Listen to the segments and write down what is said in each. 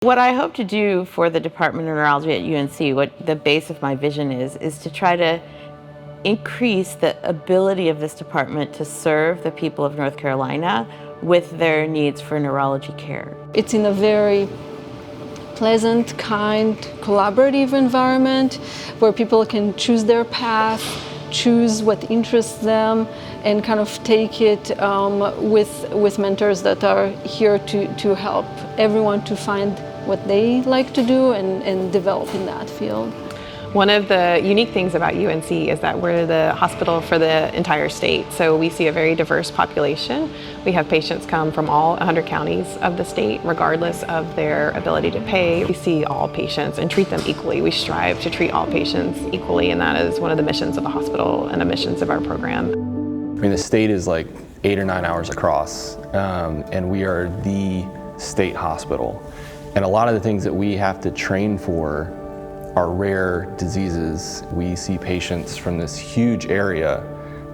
What I hope to do for the Department of Neurology at UNC, what the base of my vision is to try to increase the ability of this department to serve the people of North Carolina with their needs for neurology care. It's in a very pleasant, kind, collaborative environment where people can choose their path, choose what interests them, and kind of take it with mentors that are here to help everyone to find what they like to do and develop in that field. One of the unique things about UNC is that we're the hospital for the entire state. So we see a very diverse population. We have patients come from all 100 counties of the state, regardless of their ability to pay. We see all patients and treat them equally. We strive to treat all patients equally, and that is one of the missions of the hospital and the missions of our program. I mean, the state is like 8 or 9 hours across, and we are the state hospital. And a lot of the things that we have to train for are rare diseases. We see patients from this huge area,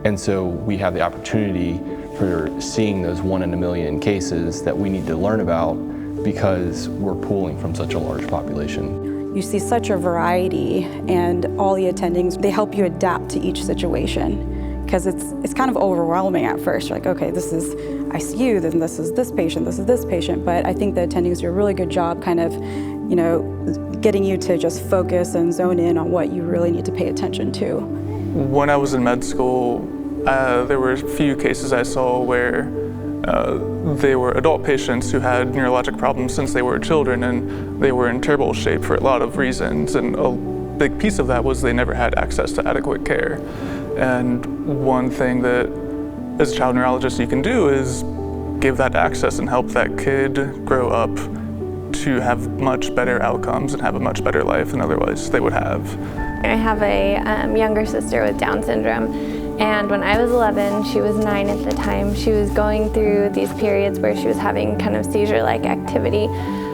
and so we have the opportunity for seeing those 1 in a million cases that we need to learn about because we're pulling from such a large population. You see such a variety, and all the attendings, they help you adapt to each situation. Because it's kind of overwhelming at first. You're like, okay, this is ICU, then this is this patient, this is this patient. But I think the attendings do a really good job kind of, getting you to just focus and zone in on what you really need to pay attention to. When I was in med school, there were a few cases I saw where they were adult patients who had neurologic problems since they were children, and they were in terrible shape for a lot of reasons. And a big piece of that was they never had access to adequate care. And one thing that, as a child neurologist, you can do is give that access and help that kid grow up to have much better outcomes and have a much better life than otherwise they would have. I have a younger sister with Down syndrome, and when I was 11, she was 9 at the time. She was going through these periods where she was having kind of seizure-like activity.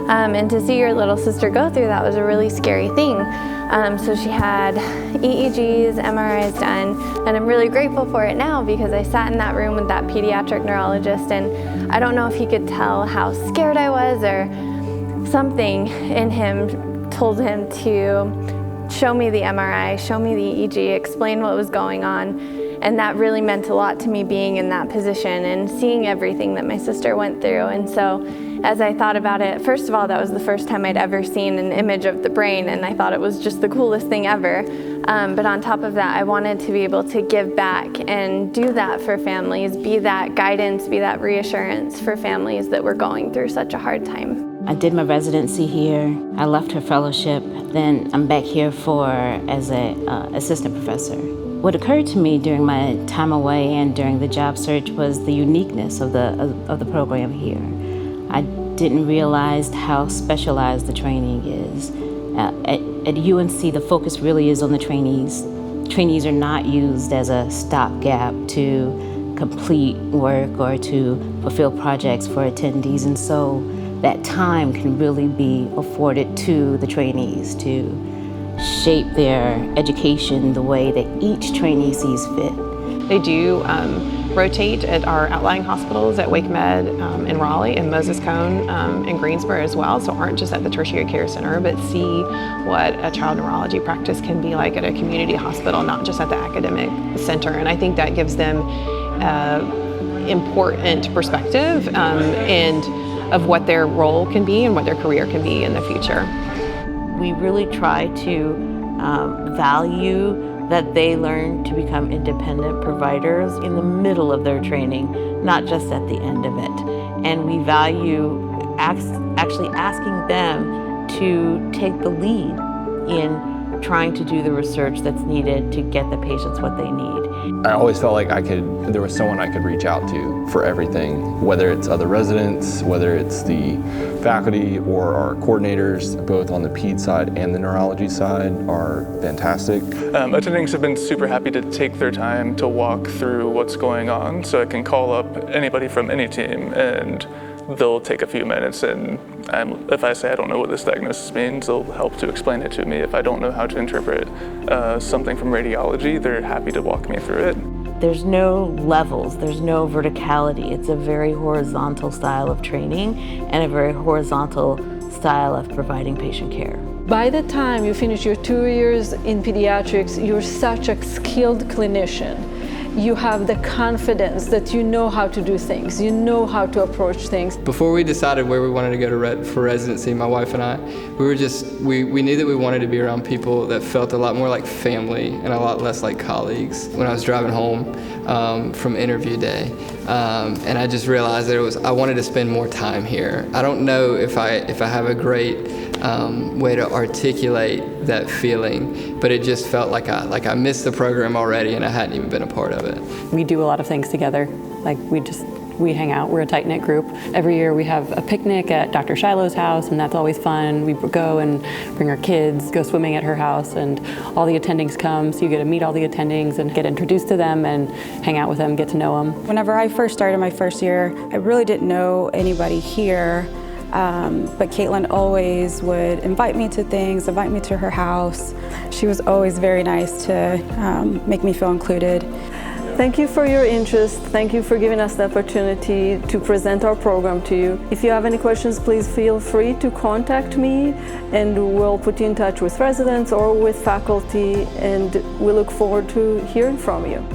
And to see your little sister go through that was a really scary thing. So she had EEGs, MRIs done, and I'm really grateful for it now because I sat in that room with that pediatric neurologist, and I don't know if he could tell how scared I was, or something in him told him to show me the MRI, show me the EEG, explain what was going on. And that really meant a lot to me, being in that position and seeing everything that my sister went through. And so as I thought about it, first of all, that was the first time I'd ever seen an image of the brain, and I thought it was just the coolest thing ever. But on top of that, I wanted to be able to give back and do that for families, be that guidance, be that reassurance for families that were going through such a hard time. I did my residency here. I left her fellowship. Then I'm back here as an assistant professor. What occurred to me during my time away and during the job search was the uniqueness of the program here. I didn't realize how specialized the training is. At UNC, the focus really is on the trainees. Trainees are not used as a stopgap to complete work or to fulfill projects for attendees, and so that time can really be afforded to the trainees to shape their education the way that each trainee sees fit. They do rotate at our outlying hospitals at Wake Med in Raleigh and Moses Cone in Greensboro as well, so aren't just at the tertiary care center, but see what a child neurology practice can be like at a community hospital, not just at the academic center. And I think that gives them important perspective and of what their role can be and what their career can be in the future. We really try to value that they learn to become independent providers in the middle of their training, not just at the end of it. And we value actually asking them to take the lead in trying to do the research that's needed to get the patients what they need. I always felt like there was someone I could reach out to for everything, whether it's other residents, whether it's the faculty or our coordinators, both on the ped side and the neurology side, are fantastic. Attendings have been super happy to take their time to walk through what's going on, so I can call up anybody from any team and they'll take a few minutes, and if I say I don't know what this diagnosis means, they'll help to explain it to me. If I don't know how to interpret something from radiology, they're happy to walk me through it. There's no levels, there's no verticality. It's a very horizontal style of training and a very horizontal style of providing patient care. By the time you finish your 2 years in pediatrics, you're such a skilled clinician. You have the confidence that you know how to do things, you know how to approach things. Before we decided where we wanted to go for residency, my wife and I, we knew that we wanted to be around people that felt a lot more like family and a lot less like colleagues. When I was driving home from interview day, and I just realized that I wanted to spend more time here. I don't know if I have a great way to articulate that feeling, but it just felt like I missed the program already and I hadn't even been a part of it. We do a lot of things together. Like we hang out, we're a tight-knit group. Every year we have a picnic at Dr. Shiloh's house, and that's always fun. We go and bring our kids, go swimming at her house, and all the attendings come, so you get to meet all the attendings and get introduced to them and hang out with them, get to know them. Whenever I first started my first year, I really didn't know anybody here. But Caitlin always would invite me to things, invite me to her house. She was always very nice to make me feel included. Thank you for your interest. Thank you for giving us the opportunity to present our program to you. If you have any questions, please feel free to contact me, and we'll put you in touch with residents or with faculty, and we look forward to hearing from you.